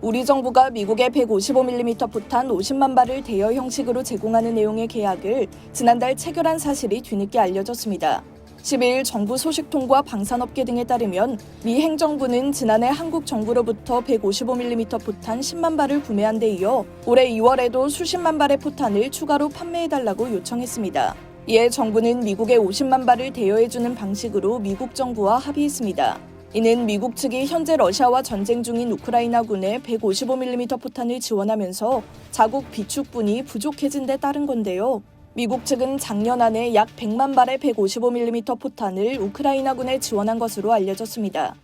우리 정부가 미국에 155mm 포탄 50만 발을 대여 형식으로 제공하는 내용의 계약을 지난달 체결한 사실이 뒤늦게 알려졌습니다. 12일 정부 소식통과 방산업계 등에 따르면 미 행정부는 지난해 한국 정부로부터 155mm 포탄 10만 발을 구매한 데 이어 올해 2월에도 수십만 발의 포탄을 추가로 판매해달라고 요청했습니다. 이에 정부는 미국에 50만 발을 대여해주는 방식으로 미국 정부와 합의했습니다. 이는 미국 측이 현재 러시아와 전쟁 중인 우크라이나군에 155mm 포탄을 지원하면서 자국 비축분이 부족해진 데 따른 건데요. 미국 측은 작년 안에 약 100만 발의 155mm 포탄을 우크라이나군에 지원한 것으로 알려졌습니다.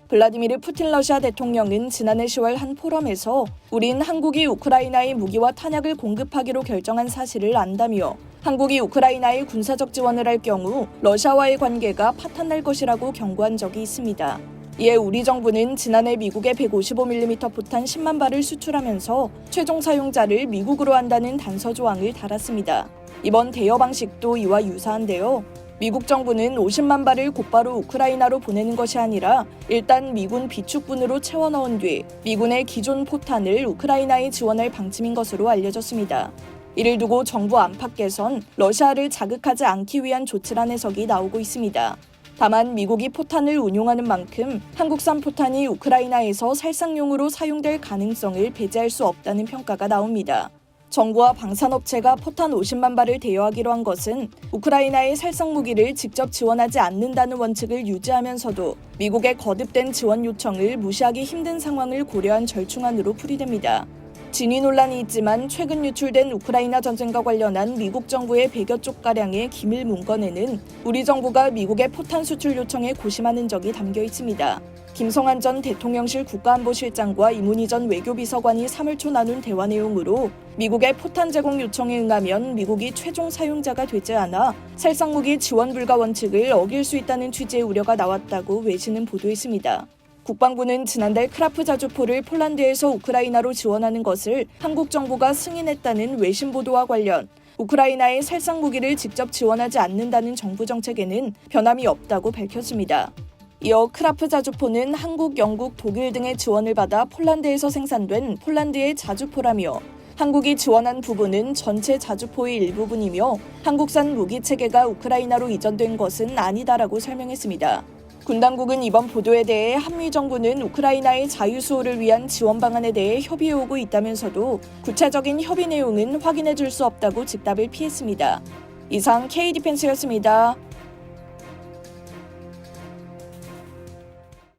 블라디미르 푸틴 러시아 대통령은 지난해 10월 한 포럼에서 우린 한국이 우크라이나에 무기와 탄약을 공급하기로 결정한 사실을 안다며 한국이 우크라이나에 군사적 지원을 할 경우 러시아와의 관계가 파탄날 것이라고 경고한 적이 있습니다. 이에 우리 정부는 지난해 미국에 155mm 포탄 10만 발을 수출하면서 최종 사용자를 미국으로 한다는 단서 조항을 달았습니다. 이번 대여 방식도 이와 유사한데요. 미국 정부는 50만 발을 곧바로 우크라이나로 보내는 것이 아니라 일단 미군 비축분으로 채워 넣은 뒤 미군의 기존 포탄을 우크라이나에 지원할 방침인 것으로 알려졌습니다. 이를 두고 정부 안팎에선 러시아를 자극하지 않기 위한 조치란 해석이 나오고 있습니다. 다만 미국이 포탄을 운용하는 만큼 한국산 포탄이 우크라이나에서 살상용으로 사용될 가능성을 배제할 수 없다는 평가가 나옵니다. 정부와 방산업체가 포탄 50만 발을 대여하기로 한 것은 우크라이나의 살상 무기를 직접 지원하지 않는다는 원칙을 유지하면서도 미국의 거듭된 지원 요청을 무시하기 힘든 상황을 고려한 절충안으로 풀이됩니다. 진위 논란이 있지만 최근 유출된 우크라이나 전쟁과 관련한 미국 정부의 100여 쪽가량의 기밀 문건에는 우리 정부가 미국의 포탄 수출 요청에 고심한 흔적이 담겨 있습니다. 김성한 전 대통령실 국가안보실장과 이문희 전 외교비서관이 3월 초 나눈 대화 내용으로 미국의 포탄 제공 요청에 응하면 미국이 최종 사용자가 되지 않아 살상무기 지원 불가 원칙을 어길 수 있다는 취지의 우려가 나왔다고 외신은 보도했습니다. 국방부는 지난달 크라프 자주포를 폴란드에서 우크라이나로 지원하는 것을 한국 정부가 승인했다는 외신 보도와 관련 우크라이나의 살상 무기를 직접 지원하지 않는다는 정부 정책에는 변함이 없다고 밝혔습니다. 이어 크라프 자주포는 한국, 영국, 독일 등의 지원을 받아 폴란드에서 생산된 폴란드의 자주포라며 한국이 지원한 부분은 전체 자주포의 일부분이며 한국산 무기 체계가 우크라이나로 이전된 것은 아니다라고 설명했습니다. 군 당국은 이번 보도에 대해 한미 정부는 우크라이나의 자유수호를 위한 지원 방안에 대해 협의해오고 있다면서도 구체적인 협의 내용은 확인해 줄 수 없다고 즉답을 피했습니다. 이상 K디펜스였습니다.